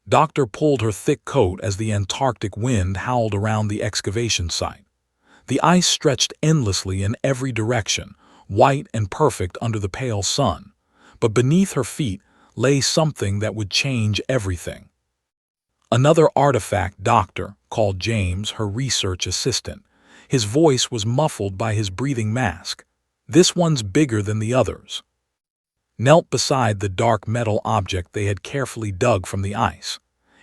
Doctor pulled her thick coat as the Antarctic wind howled around the excavation site. The ice stretched endlessly in every direction, white and perfect under the pale sun. But beneath her feet lay something that would change everything. Another artifact doctor, called James, her research assistant. His voice was muffled by his breathing mask. This one's bigger than the others. Knelt beside the dark metal object they had carefully dug from the ice.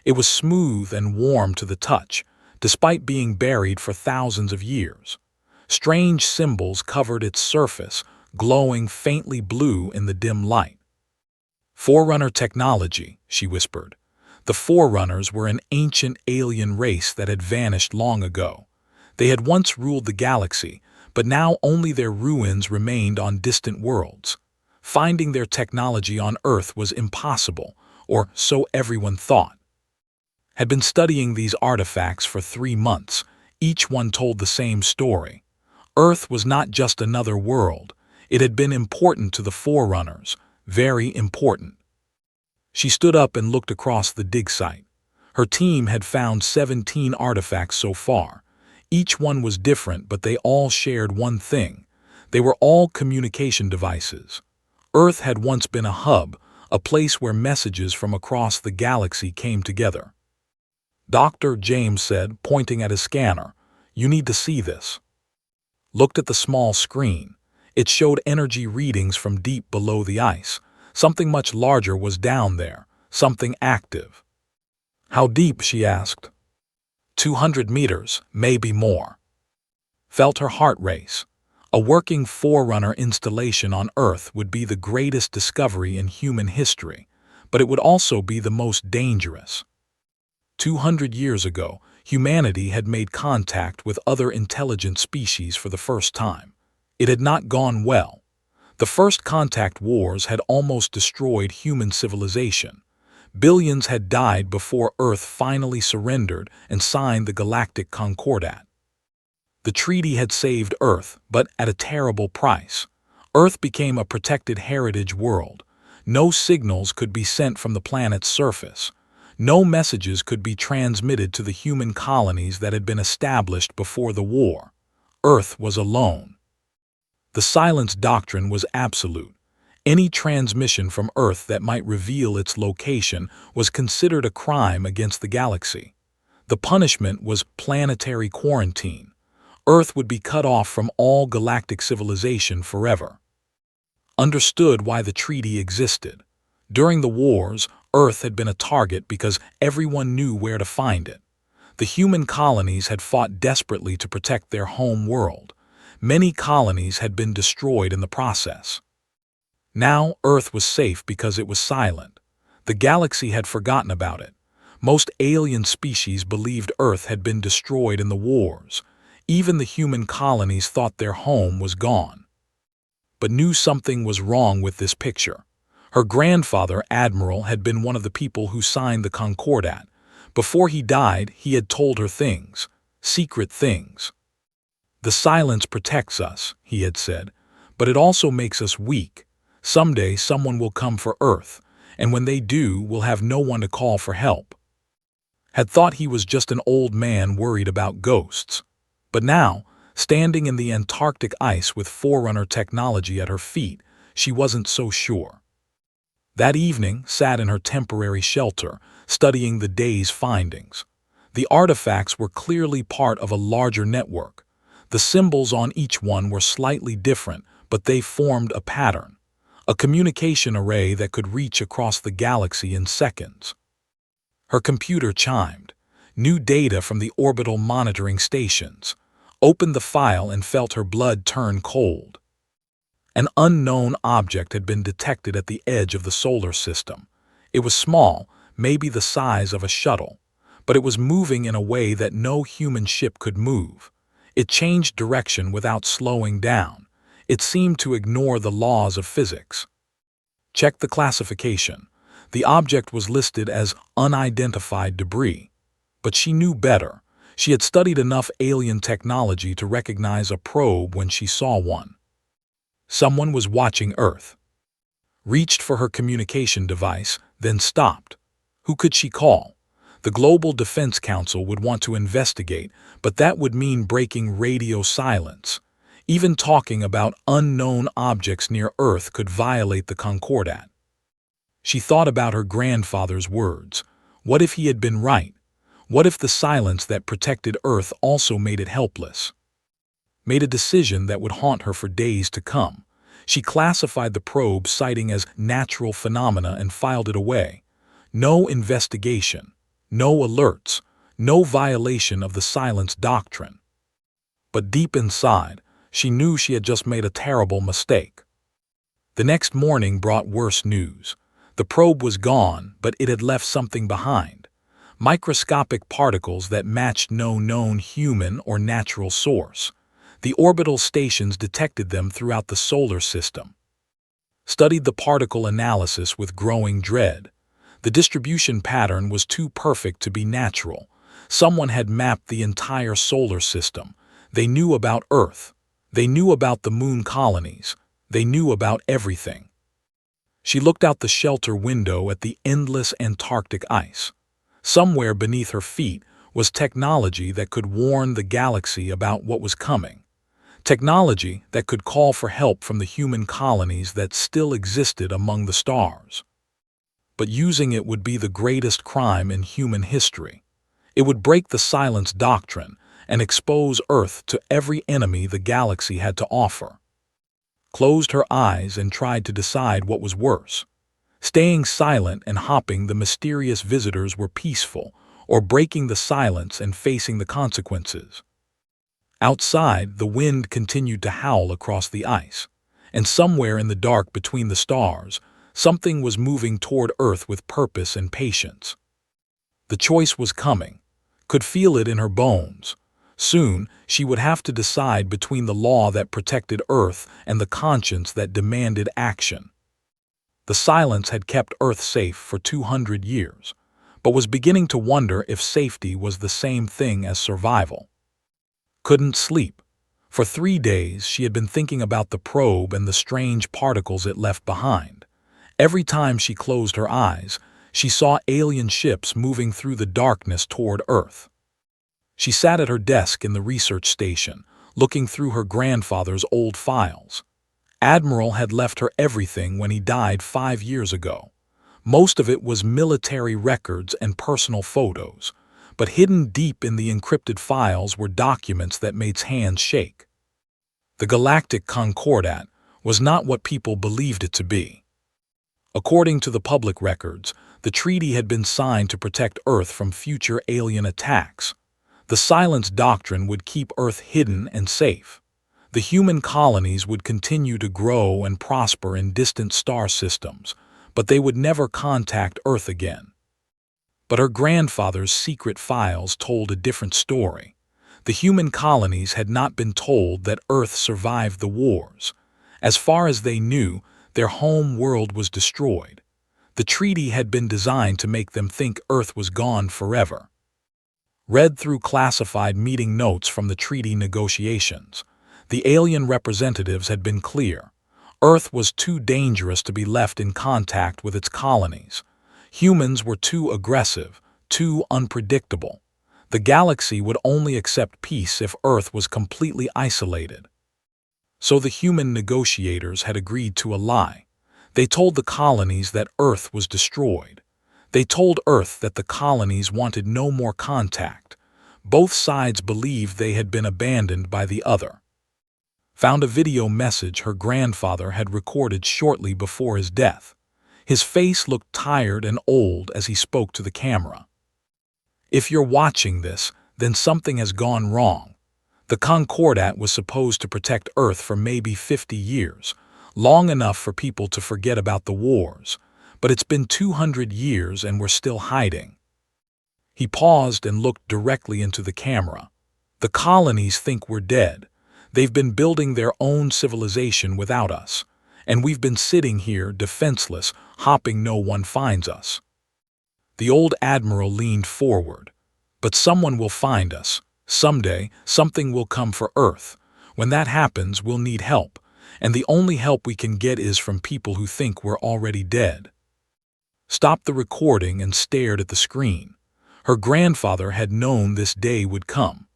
It was smooth and warm to the touch, despite being buried for thousands of years. Strange symbols covered its surface, glowing faintly blue in the dim light. "Forerunner technology," she whispered. The Forerunners were an ancient alien race that had vanished long ago. They had once ruled the galaxy, but now only their ruins remained on distant worlds. Finding their technology on Earth was impossible, or so everyone thought. Had been studying these artifacts for 3 months. Each one told the same story. Earth was not just another world. It had been important to the Forerunners, very important. She stood up and looked across the dig site. Her team had found 17 artifacts so far. Each one was different, but they all shared one thing. They were all communication devices. Earth had once been a hub, a place where messages from across the galaxy came together. "Dr. James said, pointing at his scanner, "You need to see this." Looked at the small screen. It showed energy readings from deep below the ice. Something much larger was down there, something active. "How deep?" she asked. 200 meters, maybe more. Felt her heart race. A working Forerunner installation on Earth would be the greatest discovery in human history, but it would also be the most dangerous. 200 years ago, humanity had made contact with other intelligent species for the first time. It had not gone well. The first contact wars had almost destroyed human civilization. Billions had died before Earth finally surrendered and signed the Galactic Concordat. The treaty had saved Earth, but at a terrible price. Earth became a protected heritage world. No signals could be sent from the planet's surface. No messages could be transmitted to the human colonies that had been established before the war. Earth was alone. The silence doctrine was absolute. Any transmission from Earth that might reveal its location was considered a crime against the galaxy. The punishment was planetary quarantine. Earth would be cut off from all galactic civilization forever. Understood why the treaty existed. During the wars, Earth had been a target because everyone knew where to find it. The human colonies had fought desperately to protect their home world. Many colonies had been destroyed in the process. Now Earth was safe because it was silent. The galaxy had forgotten about it. Most alien species believed Earth had been destroyed in the wars. Even the human colonies thought their home was gone. But knew something was wrong with this picture. Her grandfather, Admiral, had been one of the people who signed the Concordat. Before he died, he had told her things, secret things. "The silence protects us," he had said, "but it also makes us weak. Someday someone will come for Earth, and when they do, we'll have no one to call for help." Had thought he was just an old man worried about ghosts. But now, standing in the Antarctic ice with Forerunner technology at her feet, she wasn't so sure. That evening, sat in her temporary shelter, studying the day's findings. The artifacts were clearly part of a larger network. The symbols on each one were slightly different, but they formed a pattern. A communication array that could reach across the galaxy in seconds. Her computer chimed. New data from the orbital monitoring stations. Opened the file and felt her blood turn cold. An unknown object had been detected at the edge of the solar system. It was small, maybe the size of a shuttle, but it was moving in a way that no human ship could move. It changed direction without slowing down. It seemed to ignore the laws of physics. Check the classification. The object was listed as unidentified debris. But she knew better. She had studied enough alien technology to recognize a probe when she saw one. Someone was watching Earth. Reached for her communication device, then stopped. Who could she call? The Global Defense Council would want to investigate, but that would mean breaking radio silence. Even talking about unknown objects near Earth could violate the Concordat. She thought about her grandfather's words. What if he had been right? What if the silence that protected Earth also made it helpless? Made a decision that would haunt her for days to come. She classified the probe sighting as natural phenomena and filed it away. No investigation, no alerts, no violation of the silence doctrine. But deep inside, she knew she had just made a terrible mistake. The next morning brought worse news. The probe was gone, but it had left something behind. Microscopic particles that matched no known human or natural source. The orbital stations detected them throughout the solar system. Studied the particle analysis with growing dread. The distribution pattern was too perfect to be natural. Someone had mapped the entire solar system. They knew about Earth. They knew about the moon colonies. They knew about everything. She looked out the shelter window at the endless Antarctic ice. Somewhere beneath her feet was technology that could warn the galaxy about what was coming. Technology that could call for help from the human colonies that still existed among the stars. But using it would be the greatest crime in human history. It would break the silence doctrine and expose Earth to every enemy the galaxy had to offer. Closed her eyes and tried to decide what was worse. Staying silent and hopping the mysterious visitors were peaceful, or breaking the silence and facing the consequences. Outside, the wind continued to howl across the ice, and somewhere in the dark between the stars, something was moving toward Earth with purpose and patience. The choice was coming, could feel it in her bones. Soon, she would have to decide between the law that protected Earth and the conscience that demanded action. The silence had kept Earth safe for 200 years, but was beginning to wonder if safety was the same thing as survival. Couldn't sleep. For 3 days, she had been thinking about the probe and the strange particles it left behind. Every time she closed her eyes, she saw alien ships moving through the darkness toward Earth. She sat at her desk in the research station, looking through her grandfather's old files. Admiral had left her everything when he died 5 years ago. Most of it was military records and personal photos, but hidden deep in the encrypted files were documents that made hands shake. The Galactic Concordat was not what people believed it to be. According to the public records, the treaty had been signed to protect Earth from future alien attacks. The silence doctrine would keep Earth hidden and safe. The human colonies would continue to grow and prosper in distant star systems, but they would never contact Earth again. But her grandfather's secret files told a different story. The human colonies had not been told that Earth survived the wars. As far as they knew, their home world was destroyed. The treaty had been designed to make them think Earth was gone forever. Read through classified meeting notes from the treaty negotiations. The alien representatives had been clear. Earth was too dangerous to be left in contact with its colonies. Humans were too aggressive, too unpredictable. The galaxy would only accept peace if Earth was completely isolated. So the human negotiators had agreed to a lie. They told the colonies that Earth was destroyed. They told Earth that the colonies wanted no more contact. Both sides believed they had been abandoned by the other. Found a video message her grandfather had recorded shortly before his death. His face looked tired and old as he spoke to the camera. If you're watching this, then something has gone wrong. The Concordat was supposed to protect Earth for maybe 50 years, long enough for people to forget about the wars. But it's been 200 years and we're still hiding. He paused and looked directly into the camera. The colonies think we're dead. They've been building their own civilization without us, and we've been sitting here defenseless, hoping no one finds us. The old admiral leaned forward. But someone will find us. Someday, something will come for Earth. When that happens, we'll need help, and the only help we can get is from people who think we're already dead. stopped the recording and stared at the screen. Her grandfather had known this day would come.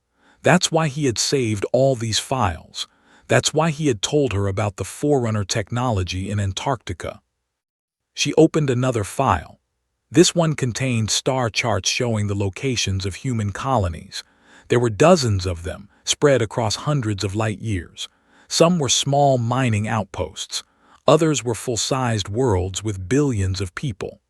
That's why he had saved all these files. That's why he had told her about the Forerunner technology in Antarctica. She opened another file. This one contained star charts showing the locations of human colonies. There were dozens of them, spread across hundreds of light years. Some were small mining outposts. Others were full-sized worlds with billions of people.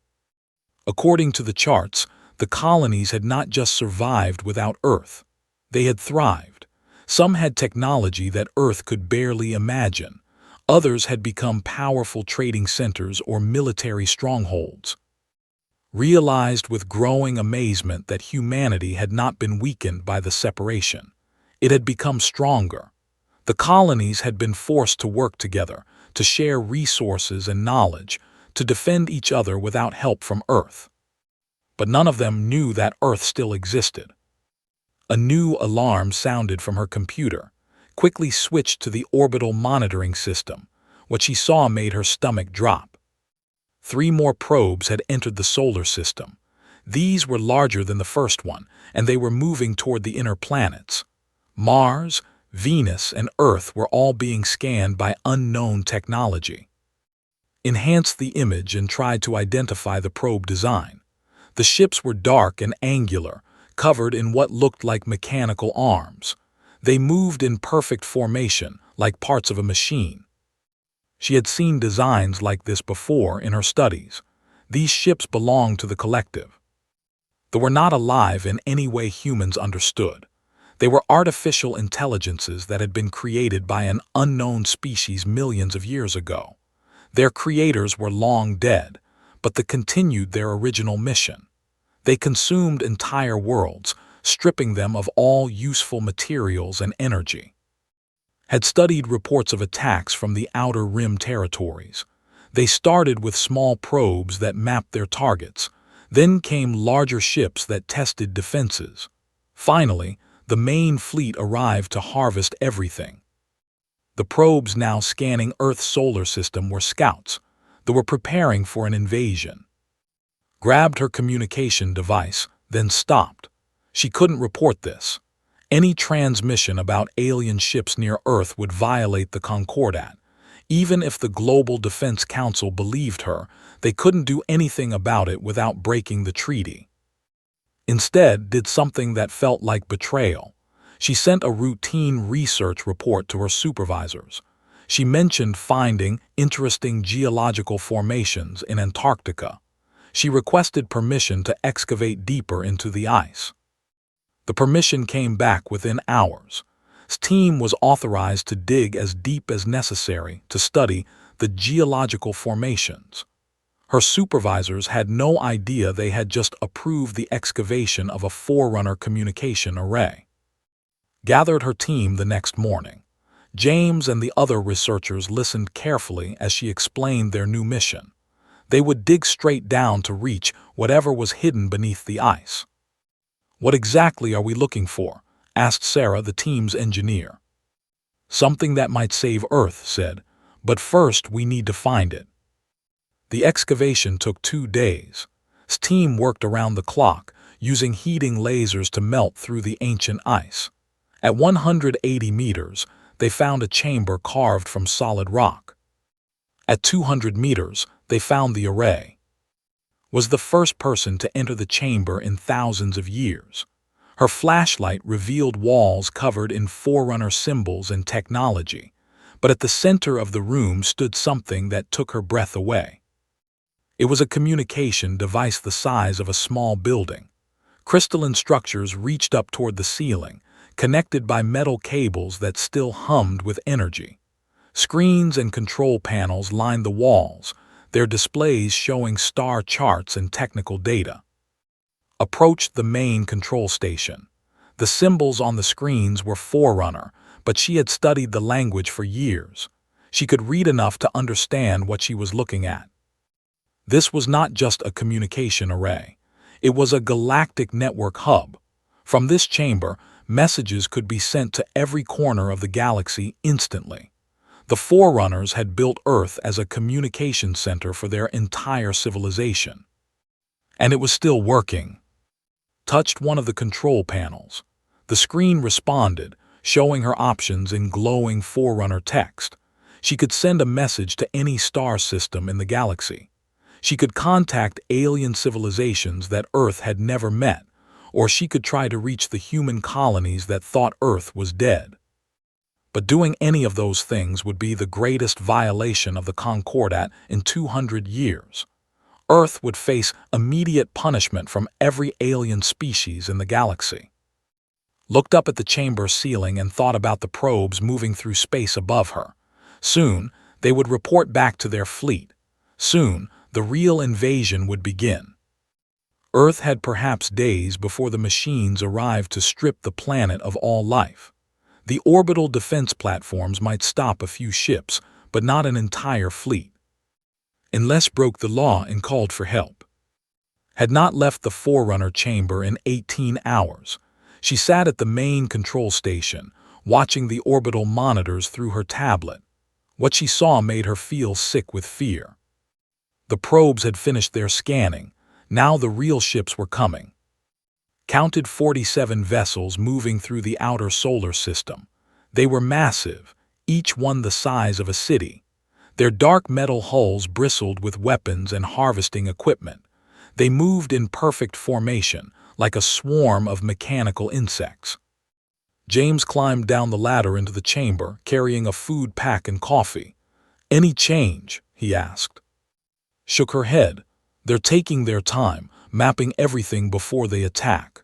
According to the charts, the colonies had not just survived without Earth. They had thrived. Some had technology that Earth could barely imagine. Others had become powerful trading centers or military strongholds. Realized with growing amazement that humanity had not been weakened by the separation. It had become stronger. The colonies had been forced to work together, to share resources and knowledge, to defend each other without help from Earth. But none of them knew that Earth still existed. A new alarm sounded from her computer, quickly switched to the orbital monitoring system. What she saw made her stomach drop. 3 more probes had entered the solar system. These were larger than the first one, and they were moving toward the inner planets. Mars, Venus, and Earth were all being scanned by unknown technology. Enhanced the image and tried to identify the probe design. The ships were dark and angular, covered in what looked like mechanical arms. They moved in perfect formation, like parts of a machine. She had seen designs like this before in her studies. These ships belonged to the collective. They were not alive in any way humans understood. They were artificial intelligences that had been created by an unknown species millions of years ago. Their creators were long dead, but they continued their original mission. They consumed entire worlds, stripping them of all useful materials and energy. Had studied reports of attacks from the Outer Rim territories. They started with small probes that mapped their targets. Then came larger ships that tested defenses. Finally, the main fleet arrived to harvest everything. The probes now scanning Earth's solar system were scouts. They were preparing for an invasion. Grabbed her communication device, then stopped. She couldn't report this. Any transmission about alien ships near Earth would violate the Concordat. Even if the Global Defense Council believed her, they couldn't do anything about it without breaking the treaty. Instead, did something that felt like betrayal. She sent a routine research report to her supervisors. She mentioned finding interesting geological formations in Antarctica. She requested permission to excavate deeper into the ice. The permission came back within hours. His team was authorized to dig as deep as necessary to study the geological formations. Her supervisors had no idea they had just approved the excavation of a Forerunner communication array. Gathered her team the next morning. James and the other researchers listened carefully as she explained their new mission. They would dig straight down to reach whatever was hidden beneath the ice. "What exactly are we looking for?" asked Sarah, the team's engineer. "Something that might save Earth," said, "but first we need to find it." The excavation took 2 days. His team worked around the clock, using heating lasers to melt through the ancient ice. At 180 meters, they found a chamber carved from solid rock. At 200 meters, they found the array. Was the first person to enter the chamber in thousands of years. Her flashlight revealed walls covered in Forerunner symbols and technology, but at the center of the room stood something that took her breath away. It was a communication device the size of a small building. Crystalline structures reached up toward the ceiling, connected by metal cables that still hummed with energy. Screens and control panels lined the walls, their displays showing star charts and technical data. Approached the main control station. The symbols on the screens were Forerunner, but she had studied the language for years. She could read enough to understand what she was looking at. This was not just a communication array. It was a galactic network hub. From this chamber, messages could be sent to every corner of the galaxy instantly. The Forerunners had built Earth as a communication center for their entire civilization. And it was still working. Touched one of the control panels. The screen responded, showing her options in glowing Forerunner text. She could send a message to any star system in the galaxy. She could contact alien civilizations that Earth had never met, or she could try to reach the human colonies that thought Earth was dead. But doing any of those things would be the greatest violation of the Concordat in 200 years. Earth would face immediate punishment from every alien species in the galaxy. Looked up at the chamber ceiling and thought about the probes moving through space above her. Soon, they would report back to their fleet. Soon, the real invasion would begin. Earth had perhaps days before the machines arrived to strip the planet of all life. The orbital defense platforms might stop a few ships, but not an entire fleet. Unless broke the law and called for help. Had not left the Forerunner chamber in 18 hours. She sat at the main control station, watching the orbital monitors through her tablet. What she saw made her feel sick with fear. The probes had finished their scanning. Now the real ships were coming. Counted 47 vessels moving through the outer solar system. They were massive, each one the size of a city. Their dark metal hulls bristled with weapons and harvesting equipment. They moved in perfect formation, like a swarm of mechanical insects. James climbed down the ladder into the chamber, carrying a food pack and coffee. "Any change?" he asked. Shook her head. "They're taking their time, mapping everything before they attack."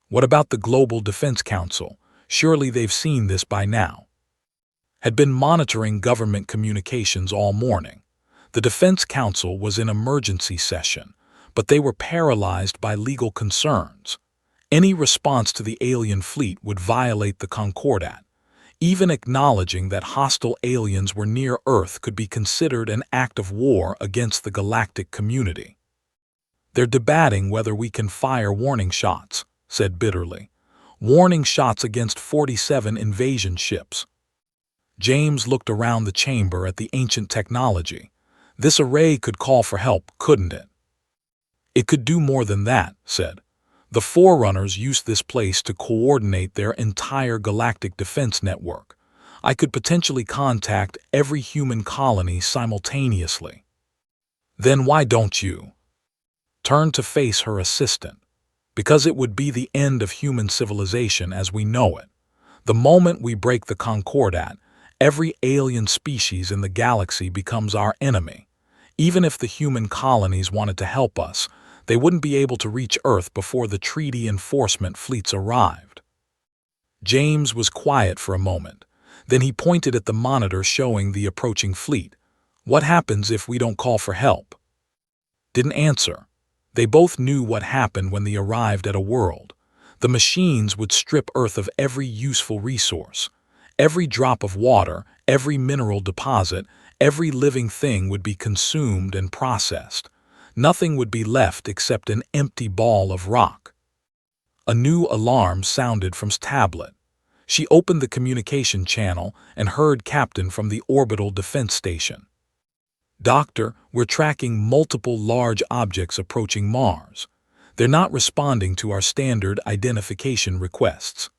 "What about the Global Defense Council? Surely they've seen this by now." Had been monitoring government communications all morning. The Defense Council was in emergency session, but they were paralyzed by legal concerns. Any response to the alien fleet would violate the Concordat. Even acknowledging that hostile aliens were near Earth could be considered an act of war against the galactic community. "They're debating whether we can fire warning shots," said bitterly. "Warning shots against 47 invasion ships." James looked around the chamber at the ancient technology. This array could call for help, couldn't it? "It could do more than that," said. "The Forerunners used this place to coordinate their entire galactic defense network. I could potentially contact every human colony simultaneously." "Then why don't you?" Turned to face her assistant. "Because it would be the end of human civilization as we know it. The moment we break the Concordat, every alien species in the galaxy becomes our enemy. Even if the human colonies wanted to help us, they wouldn't be able to reach Earth before the treaty enforcement fleets arrived." James was quiet for a moment. Then he pointed at the monitor showing the approaching fleet. "What happens if we don't call for help?" Didn't answer. They both knew what happened when they arrived at a world. The machines would strip Earth of every useful resource. Every drop of water, every mineral deposit, every living thing would be consumed and processed. Nothing would be left except an empty ball of rock. A new alarm sounded from his tablet. She opened the communication channel and heard Captain from the orbital defense station. "Doctor, we're tracking multiple large objects approaching Mars. They're not responding to our standard identification requests."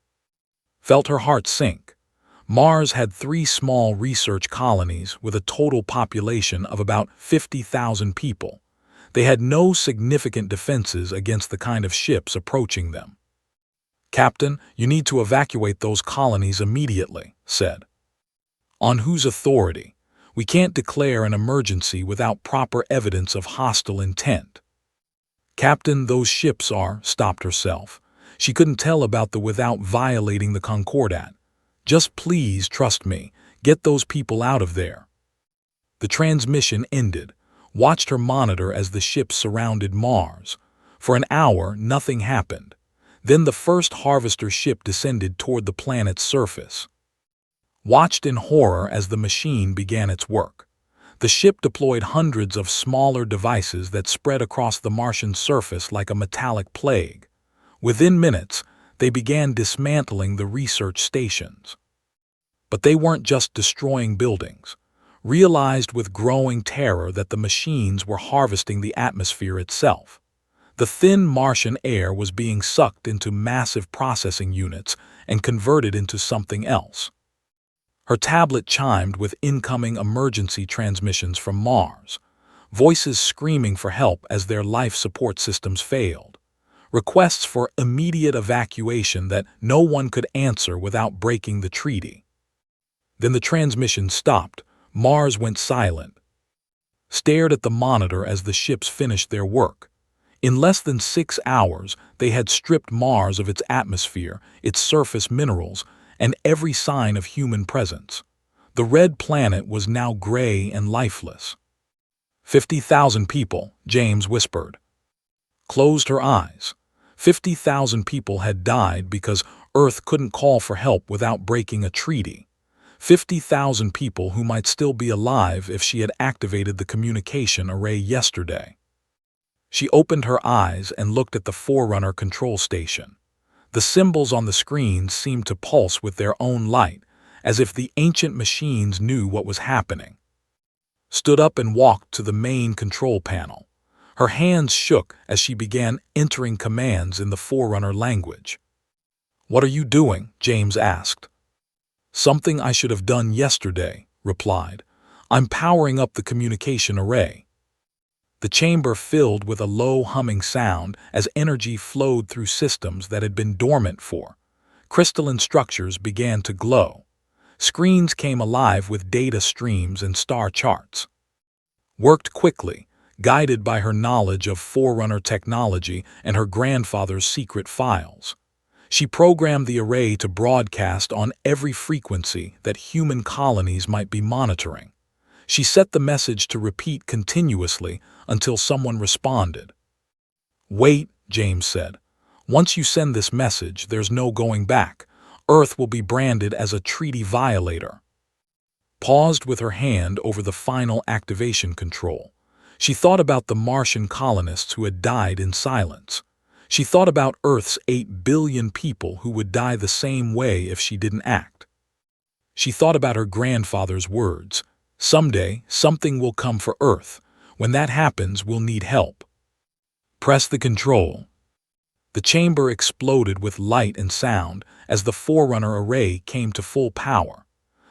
Felt her heart sink. Mars had 3 small research colonies with a total population of about 50,000 people. They had no significant defenses against the kind of ships approaching them. "Captain, you need to evacuate those colonies immediately," said. "On whose authority? We can't declare an emergency without proper evidence of hostile intent." "Captain, those ships are," stopped herself. She couldn't tell about the without violating the Concordat. "Just please trust me. Get those people out of there." The transmission ended. Watched her monitor as the ships surrounded Mars. For an hour, nothing happened. Then the first harvester ship descended toward the planet's surface. Watched in horror as the machine began its work. The ship deployed hundreds of smaller devices that spread across the Martian surface like a metallic plague. Within minutes, they began dismantling the research stations. But they weren't just destroying buildings. Realized with growing terror that the machines were harvesting the atmosphere itself. The thin Martian air was being sucked into massive processing units and converted into something else. Her tablet chimed with incoming emergency transmissions from Mars, voices screaming for help as their life support systems failed, requests for immediate evacuation that no one could answer without breaking the treaty. Then the transmission stopped. Mars went silent, stared at the monitor as the ships finished their work. In less than 6 hours, they had stripped Mars of its atmosphere, its surface minerals, and every sign of human presence. The red planet was now gray and lifeless. 50,000 people, James whispered. Closed her eyes. 50,000 people had died because Earth couldn't call for help without breaking a treaty. 50,000 people who might still be alive if she had activated the communication array yesterday. She opened her eyes and looked at the Forerunner control station. The symbols on the screen seemed to pulse with their own light, as if the ancient machines knew what was happening. Stood up and walked to the main control panel. Her hands shook as she began entering commands in the Forerunner language. "What are you doing?" James asked. "Something I should have done yesterday," replied. "I'm powering up the communication array." The chamber filled with a low humming sound as energy flowed through systems that had been dormant for. Crystalline structures began to glow. Screens came alive with data streams and star charts. Worked quickly, guided by her knowledge of Forerunner technology and her grandfather's secret files. She programmed the array to broadcast on every frequency that human colonies might be monitoring. She set the message to repeat continuously until someone responded. "Wait," James said. "Once you send this message, there's no going back. Earth will be branded as a treaty violator." Paused with her hand over the final activation control. She thought about the Martian colonists who had died in silence. She thought about Earth's 8 billion people who would die the same way if she didn't act. She thought about her grandfather's words. "Someday, something will come for Earth. When that happens, we'll need help." Press the control. The chamber exploded with light and sound as the Forerunner array came to full power.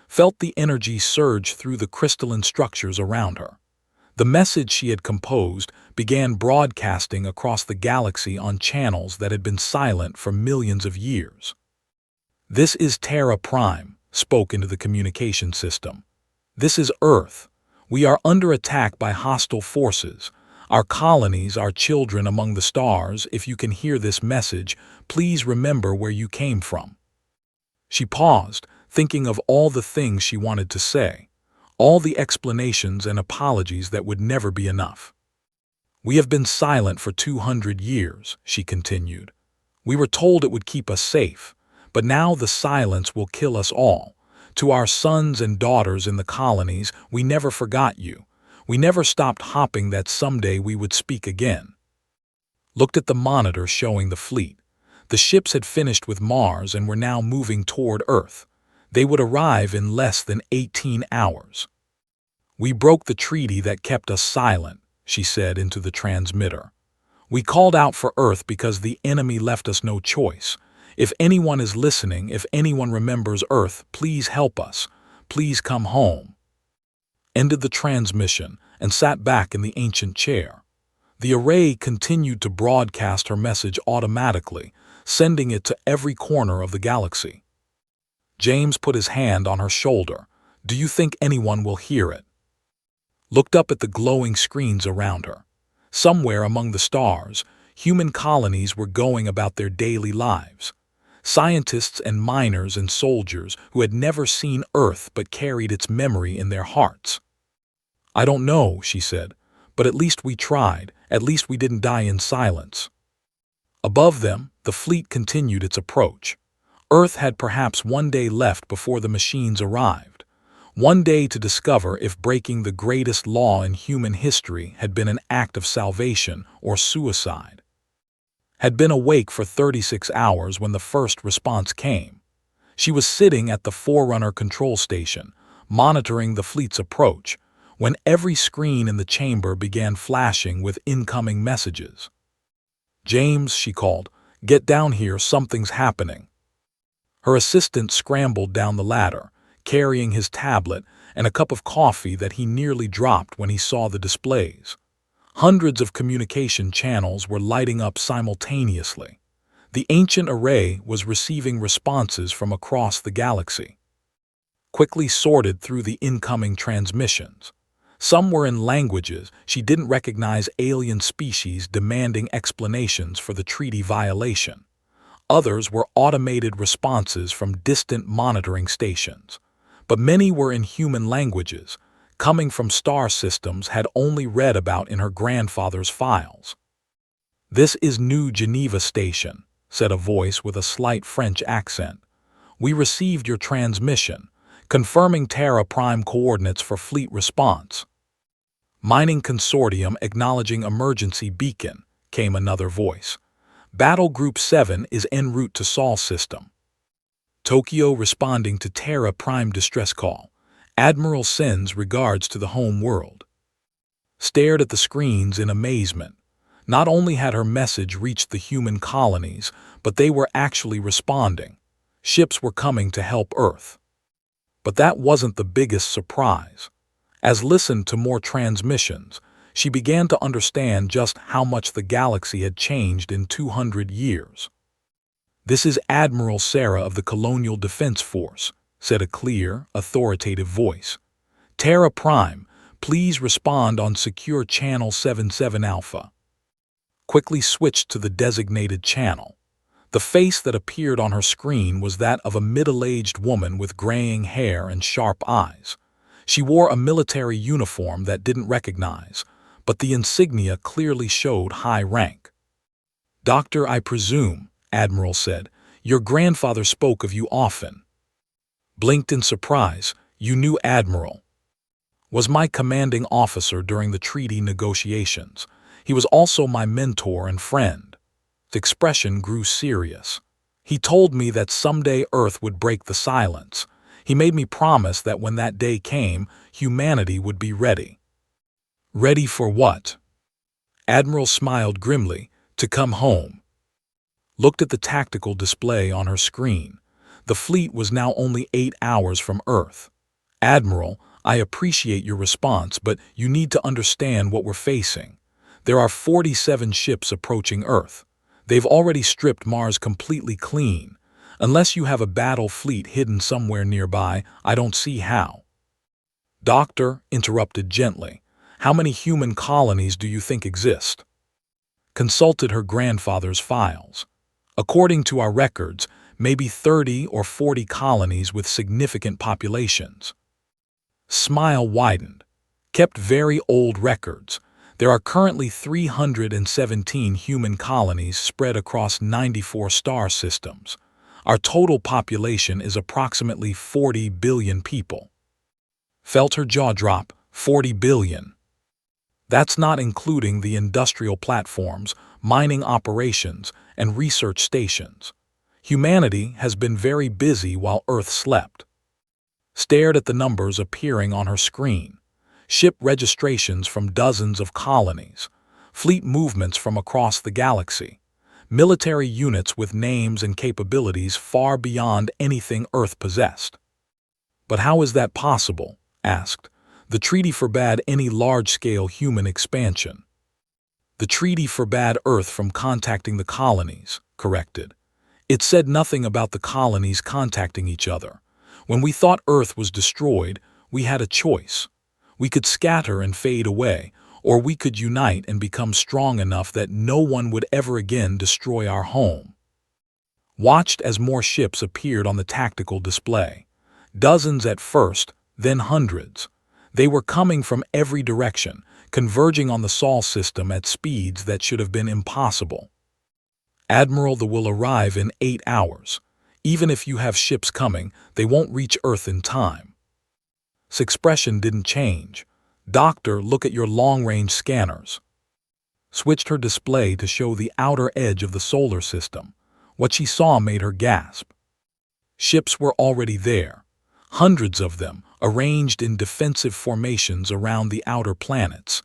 Felt the energy surge through the crystalline structures around her. The message she had composed began broadcasting across the galaxy on channels that had been silent for millions of years. "This is Terra Prime," spoke into the communication system. "This is Earth. We are under attack by hostile forces. Our colonies are children among the stars. If you can hear this message, please remember where you came from." She paused, thinking of all the things she wanted to say, all the explanations and apologies that would never be enough. "We have been silent for 200 years, she continued. "We were told it would keep us safe, but now the silence will kill us all. To our sons and daughters in the colonies, we never forgot you. We never stopped hoping that someday we would speak again." Looked at the monitor showing the fleet. The ships had finished with Mars and were now moving toward Earth. They would arrive in less than 18 hours. "We broke the treaty that kept us silent," she said into the transmitter. "We called out for Earth because the enemy left us no choice. If anyone is listening, if anyone remembers Earth, please help us. Please come home." Ended the transmission and sat back in the ancient chair. The array continued to broadcast her message automatically, sending it to every corner of the galaxy. James put his hand on her shoulder. "Do you think anyone will hear it?" Looked up at the glowing screens around her. Somewhere among the stars, human colonies were going about their daily lives. Scientists and miners and soldiers who had never seen Earth but carried its memory in their hearts. "I don't know," she said, "but at least we tried. At least we didn't die in silence." Above them, the fleet continued its approach. Earth had perhaps one day left before the machines arrived. One day to discover if breaking the greatest law in human history had been an act of salvation or suicide. Had been awake for 36 hours when the first response came. She was sitting at the Forerunner control station, monitoring the fleet's approach, when every screen in the chamber began flashing with incoming messages. "James," she called, "get down here, something's happening." Her assistant scrambled down the ladder, carrying his tablet and a cup of coffee that he nearly dropped when he saw the displays. Hundreds of communication channels were lighting up simultaneously. The ancient array was receiving responses from across the galaxy. Quickly sorted through the incoming transmissions. Some were in languages she didn't recognize, alien species demanding explanations for the treaty violation. Others were automated responses from distant monitoring stations. But many were in human languages, coming from star systems had only read about in her grandfather's files. "This is New Geneva Station," said a voice with a slight French accent. "We received your transmission, confirming Terra Prime coordinates for fleet response." "Mining Consortium acknowledging emergency beacon," came another voice. "Battle Group 7 is en route to Sol system." "Tokyo responding to Terra Prime distress call. Admiral sends regards to the home world." Stared at the screens in amazement. Not only had her message reached the human colonies, but they were actually responding. Ships were coming to help Earth. But that wasn't the biggest surprise. As listened to more transmissions, she began to understand just how much the galaxy had changed in 200 years. "This is Admiral Sarah of the Colonial Defense Force," said a clear, authoritative voice. "Terra Prime, please respond on secure channel 77 Alpha." Quickly switched to the designated channel. The face that appeared on her screen was that of a middle-aged woman with graying hair and sharp eyes. She wore a military uniform that didn't recognize, but the insignia clearly showed high rank. "Doctor, I presume," Admiral said, "your grandfather spoke of you often." Blinked in surprise. "You knew Admiral?" "Was my commanding officer during the treaty negotiations. He was also my mentor and friend." The expression grew serious. "He told me that someday Earth would break the silence. He made me promise that when that day came, humanity would be ready." "Ready for what?" Admiral smiled grimly. "To come home." Looked at the tactical display on her screen. The fleet was now only 8 hours from Earth. "Admiral, I appreciate your response, but you need to understand what we're facing. There are 47 ships approaching Earth. They've already stripped Mars completely clean. Unless you have a battle fleet hidden somewhere nearby, I don't see how." "Doctor," interrupted gently, "how many human colonies do you think exist?" Consulted her grandfather's files. "According to our records, maybe 30 or 40 colonies with significant populations." Smile widened. "Kept very old records. There are currently 317 human colonies spread across 94 star systems. Our total population is approximately 40 billion people." Felt her jaw drop. 40 billion. That's not including the industrial platforms, mining operations, and research stations. Humanity has been very busy while Earth slept. Stared at the numbers appearing on her screen. Ship registrations from dozens of colonies. Fleet movements from across the galaxy. Military units with names and capabilities far beyond anything Earth possessed. "But how is that possible?" asked. "The treaty forbade any large-scale human expansion." "The treaty forbade Earth from contacting the colonies," corrected. "It said nothing about the colonies contacting each other. When we thought Earth was destroyed, we had a choice. We could scatter and fade away, or we could unite and become strong enough that no one would ever again destroy our home." Watched as more ships appeared on the tactical display. Dozens at first, then hundreds. They were coming from every direction, converging on the Sol system at speeds that should have been impossible. "Admiral, they will arrive in 8 hours. Even if you have ships coming, they won't reach Earth in time." His expression didn't change. "Doctor, look at your long-range scanners." Switched her display to show the outer edge of the solar system. What she saw made her gasp. Ships were already there. Hundreds of them, arranged in defensive formations around the outer planets.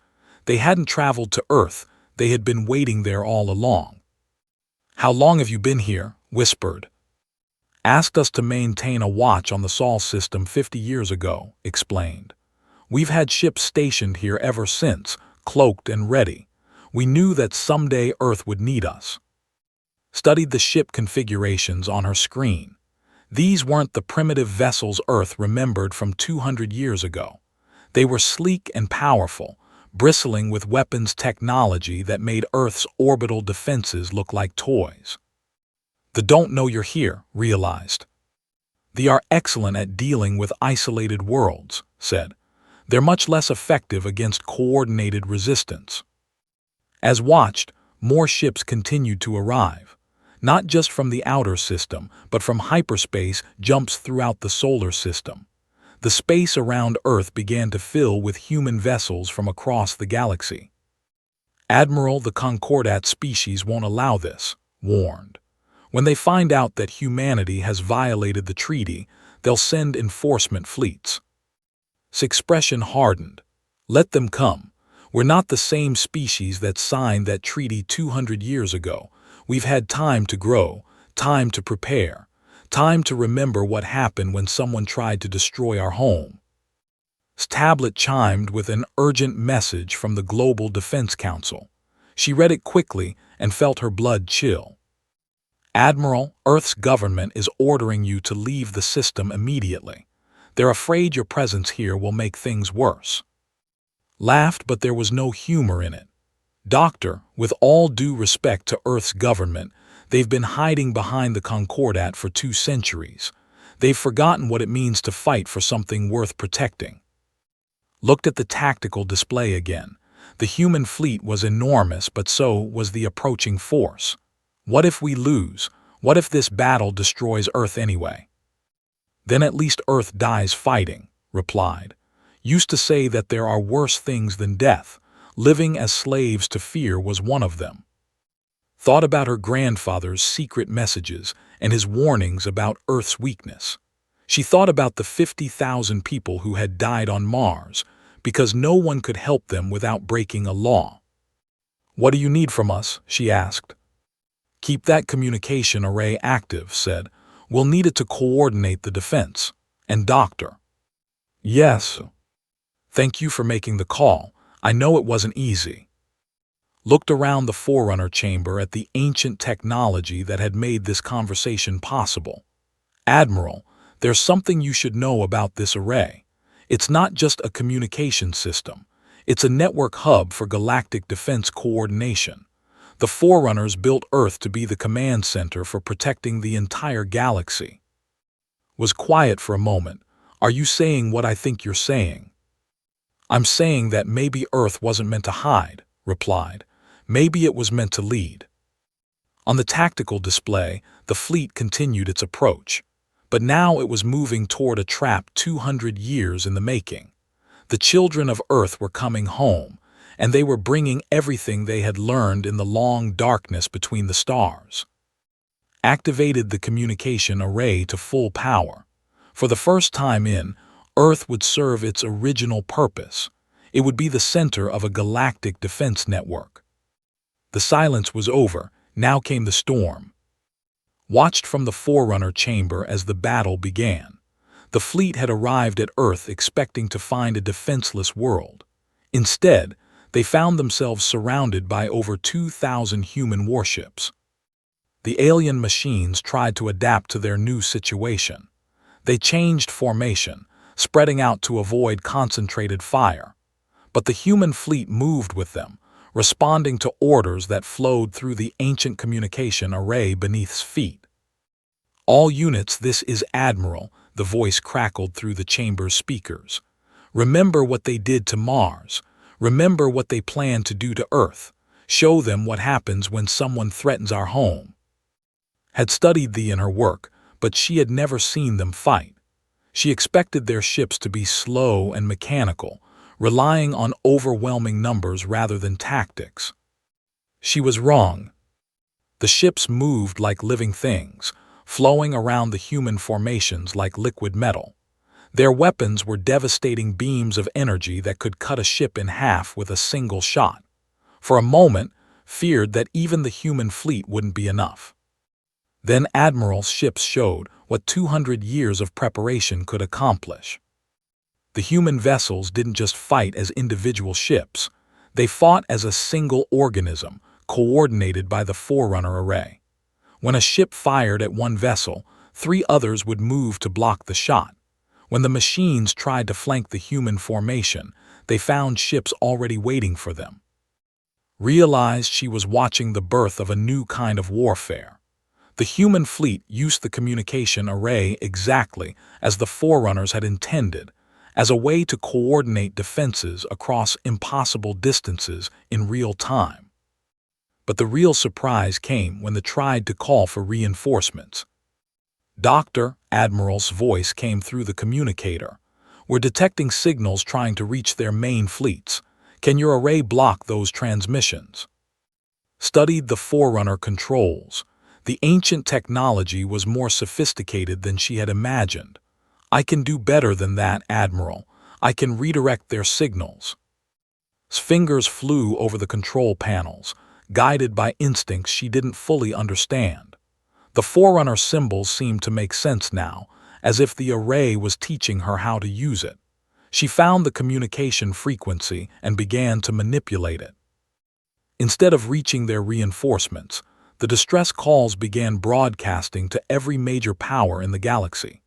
They hadn't traveled to Earth, they had been waiting there all along. "How long have you been here?" whispered. "Asked us to maintain a watch on the Sol system 50 years ago," explained. "We've had ships stationed here ever since, cloaked and ready. We knew that someday Earth would need us." Studied the ship configurations on her screen. These weren't the primitive vessels Earth remembered from 200 years ago. They were sleek and powerful, bristling with weapons technology that made Earth's orbital defenses look like toys. "The don't know you're here," realized. "They are excellent at dealing with isolated worlds," said. "They're much less effective against coordinated resistance." As watched, more ships continued to arrive, not just from the outer system, but from hyperspace jumps throughout the solar system. The space around Earth began to fill with human vessels from across the galaxy. "Admiral, the Concordat species won't allow this," warned. "When they find out that humanity has violated the treaty, they'll send enforcement fleets." His expression hardened. "Let them come. We're not the same species that signed that treaty 200 years ago. We've had time to grow, time to prepare, time to remember what happened when someone tried to destroy our home." His tablet chimed with an urgent message from the Global Defense Council. She read it quickly and felt her blood chill. "Admiral, Earth's government is ordering you to leave the system immediately. They're afraid your presence here will make things worse." Laughed, but there was no humor in it. "Doctor, with all due respect to Earth's government, they've been hiding behind the Concordat for 2 centuries. They've forgotten what it means to fight for something worth protecting." Looked at the tactical display again. The human fleet was enormous, but so was the approaching force. "What if we lose? What if this battle destroys Earth anyway?" "Then at least Earth dies fighting," replied. "Used to say that there are worse things than death. Living as slaves to fear was one of them." Thought about her grandfather's secret messages and his warnings about Earth's weakness. She thought about the 50,000 people who had died on Mars because no one could help them without breaking a law. "What do you need from us?" she asked. "Keep that communication array active," said. "We'll need it to coordinate the defense." "And Doctor." "Yes. Thank you for making the call. I know it wasn't easy." Looked around the Forerunner chamber at the ancient technology that had made this conversation possible. "Admiral, there's something you should know about this array. It's not just a communication system. It's a network hub for galactic defense coordination. The Forerunners built Earth to be the command center for protecting the entire galaxy." Was quiet for a moment. "Are you saying what I think you're saying?" "I'm saying that maybe Earth wasn't meant to hide," replied. "Maybe it was meant to lead." On the tactical display, the fleet continued its approach. But now it was moving toward a trap 200 years in the making. The children of Earth were coming home, and they were bringing everything they had learned in the long darkness between the stars. Activated the communication array to full power. For the first time Earth would serve its original purpose. It would be the center of a galactic defense network. The silence was over. Now came the storm. Watched from the Forerunner chamber as the battle began. The fleet had arrived at Earth expecting to find a defenseless world. Instead, they found themselves surrounded by over 2,000 human warships. The alien machines tried to adapt to their new situation. They changed formation, spreading out to avoid concentrated fire. But the human fleet moved with them, responding to orders that flowed through the ancient communication array beneath its feet. "All units, this is Admiral," the voice crackled through the chamber's speakers. "Remember what they did to Mars. Remember what they plan to do to Earth. Show them what happens when someone threatens our home." Had studied in her work, but she had never seen them fight. She expected their ships to be slow and mechanical, relying on overwhelming numbers rather than tactics. She was wrong. The ships moved like living things, flowing around the human formations like liquid metal. Their weapons were devastating beams of energy that could cut a ship in half with a single shot. For a moment, feared that even the human fleet wouldn't be enough. Then Admiral's ships showed what 200 years of preparation could accomplish. The human vessels didn't just fight as individual ships, they fought as a single organism, coordinated by the Forerunner array. When a ship fired at one vessel, 3 others would move to block the shot. When the machines tried to flank the human formation, they found ships already waiting for them. Realized she was watching the birth of a new kind of warfare. The human fleet used the communication array exactly as the Forerunners had intended, as a way to coordinate defenses across impossible distances in real time. But the real surprise came when they tried to call for reinforcements. "Doctor," Admiral's voice came through the communicator. "We're detecting signals trying to reach their main fleets. Can your array block those transmissions?" Studied the Forerunner controls. The ancient technology was more sophisticated than she had imagined. "I can do better than that, Admiral. I can redirect their signals." Fingers flew over the control panels, guided by instincts she didn't fully understand. The Forerunner symbols seemed to make sense now, as if the array was teaching her how to use it. She found the communication frequency and began to manipulate it. Instead of reaching their reinforcements, the distress calls began broadcasting to every major power in the galaxy.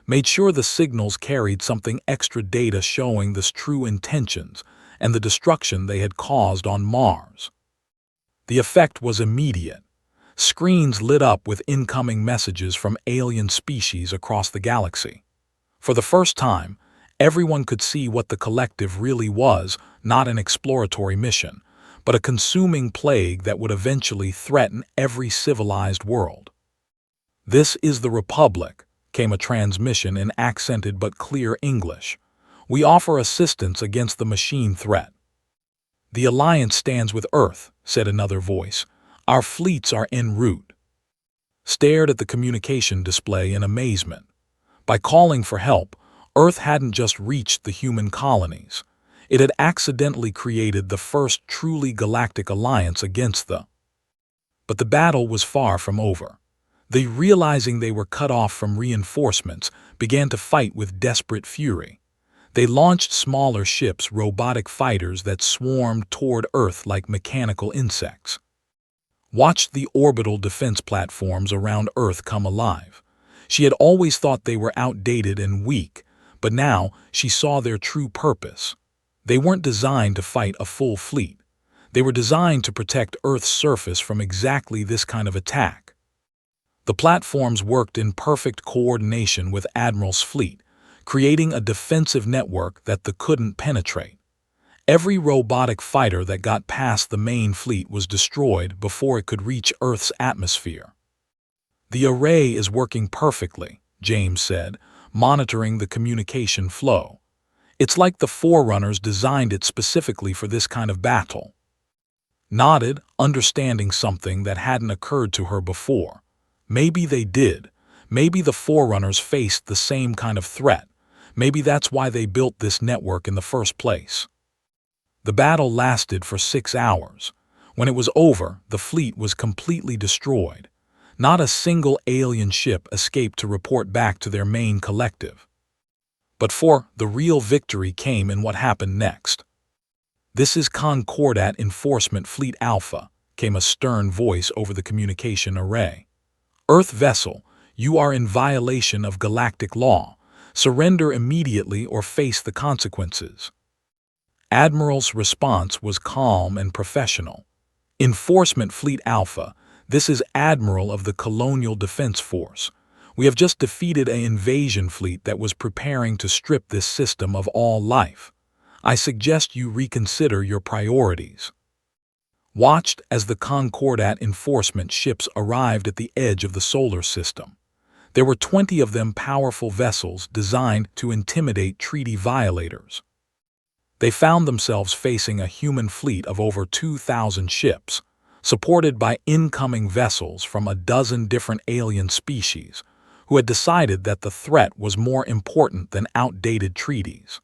Made sure the signals carried something extra, data showing the true intentions and the destruction they had caused on Mars. The effect was immediate. Screens lit up with incoming messages from alien species across the galaxy. For the first time, everyone could see what the collective really was, not an exploratory mission, but a consuming plague that would eventually threaten every civilized world. "This is the Republic," came a transmission in accented but clear English. "We offer assistance against the machine threat." "The Alliance stands with Earth," said another voice. "Our fleets are en route." Stared at the communication display in amazement. By calling for help, Earth hadn't just reached the human colonies. It had accidentally created the first truly galactic alliance against the. But the battle was far from over. They, realizing they were cut off from reinforcements, began to fight with desperate fury. They launched smaller ships, robotic fighters that swarmed toward Earth like mechanical insects. Watched the orbital defense platforms around Earth come alive. She had always thought they were outdated and weak, but now she saw their true purpose. They weren't designed to fight a full fleet. They were designed to protect Earth's surface from exactly this kind of attack. The platforms worked in perfect coordination with Admiral's fleet, creating a defensive network that they couldn't penetrate. Every robotic fighter that got past the main fleet was destroyed before it could reach Earth's atmosphere. "The array is working perfectly," James said, monitoring the communication flow. "It's like the Forerunners designed it specifically for this kind of battle." Nodded, understanding something that hadn't occurred to her before. Maybe they did. Maybe the Forerunners faced the same kind of threat. Maybe that's why they built this network in the first place. The battle lasted for 6 hours. When it was over, the fleet was completely destroyed. Not a single alien ship escaped to report back to their main collective. But the real victory came in what happened next. "This is Concordat Enforcement Fleet Alpha," came a stern voice over the communication array. "Earth vessel, you are in violation of galactic law. Surrender immediately or face the consequences." Admiral's response was calm and professional. "Enforcement Fleet Alpha, this is Admiral of the Colonial Defense Force. We have just defeated an invasion fleet that was preparing to strip this system of all life. I suggest you reconsider your priorities." Watched as the Concordat enforcement ships arrived at the edge of the solar system. There were 20 of them, powerful vessels designed to intimidate treaty violators. They found themselves facing a human fleet of over 2,000 ships, supported by incoming vessels from a dozen different alien species, who had decided that the threat was more important than outdated treaties.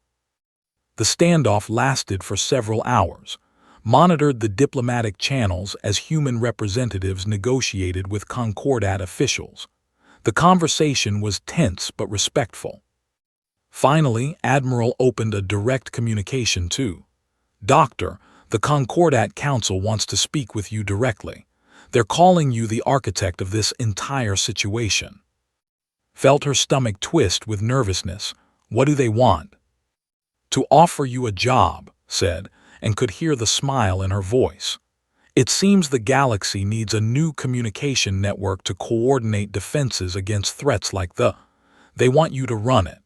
The standoff lasted for several hours, monitored the diplomatic channels as human representatives negotiated with Concordat officials. The conversation was tense but respectful. Finally, Admiral opened a direct communication to Doctor, the Concordat Council wants to speak with you directly. They're calling you the architect of this entire situation. Felt her stomach twist with nervousness. What do they want? To offer you a job, said, and could hear the smile in her voice. It seems the galaxy needs a new communication network to coordinate defenses against threats like the. They want you to run it.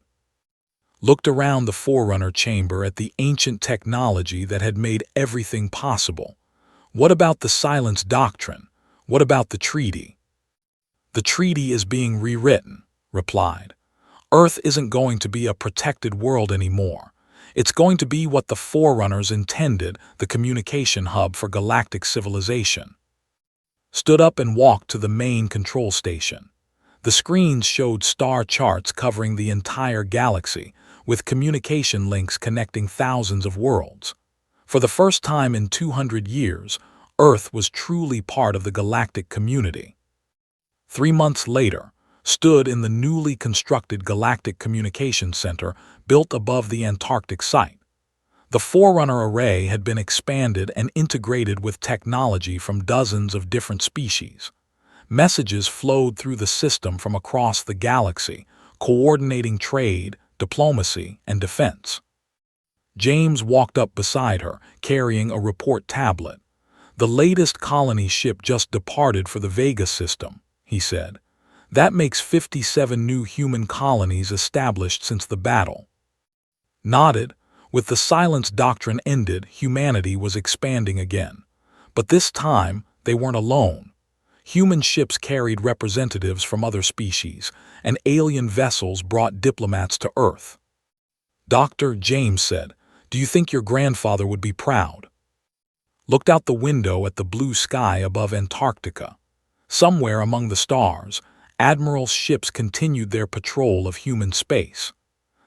Looked around the Forerunner chamber at the ancient technology that had made everything possible. What about the Silence Doctrine? What about the treaty? The treaty is being rewritten, replied. Earth isn't going to be a protected world anymore. It's going to be what the Forerunners intended, the communication hub for galactic civilization. Stood up and walked to the main control station. The screens showed star charts covering the entire galaxy, with communication links connecting thousands of worlds. For the first time in 200 years, Earth was truly part of the galactic community. 3 months later, stood in the newly constructed Galactic Communications Center built above the Antarctic site. The Forerunner array had been expanded and integrated with technology from dozens of different species. Messages flowed through the system from across the galaxy, coordinating trade, diplomacy, and defense. James walked up beside her, carrying a report tablet. The latest colony ship just departed for the Vega system, he said. That makes 57 new human colonies established since the battle. Nodded. With the Silence Doctrine ended, humanity was expanding again. But this time, they weren't alone. Human ships carried representatives from other species, and alien vessels brought diplomats to Earth. Dr. James said, "Do you think your grandfather would be proud?" Looked out the window at the blue sky above Antarctica. Somewhere among the stars, Admiral's ships continued their patrol of human space.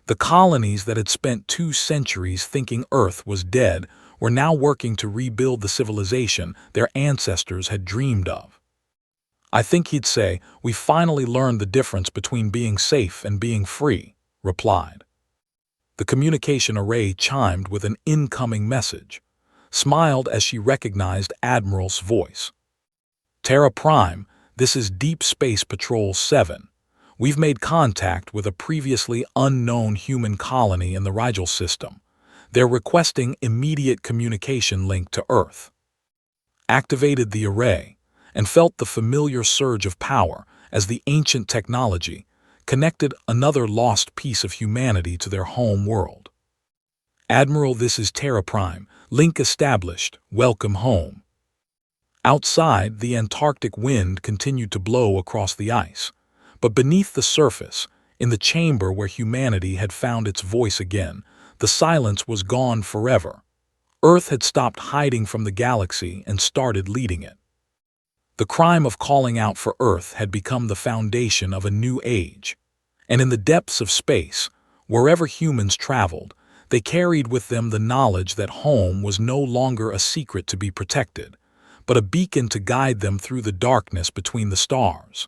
The colonies that had spent 2 centuries thinking Earth was dead were now working to rebuild the civilization their ancestors had dreamed of. I think he'd say, "We finally learned the difference between being safe and being free," replied. The communication array chimed with an incoming message. Smiled as she recognized Admiral's voice. Terra Prime, this is Deep Space Patrol 7. We've made contact with a previously unknown human colony in the Rigel system. They're requesting immediate communication link to Earth. Activated the array and felt the familiar surge of power as the ancient technology connected another lost piece of humanity to their home world. Admiral, this is Terra Prime. Link established. Welcome home. Outside, the Antarctic wind continued to blow across the ice. But beneath the surface, in the chamber where humanity had found its voice again, the silence was gone forever. Earth had stopped hiding from the galaxy and started leading it. The crime of calling out for Earth had become the foundation of a new age. And in the depths of space, wherever humans traveled, they carried with them the knowledge that home was no longer a secret to be protected, but a beacon to guide them through the darkness between the stars.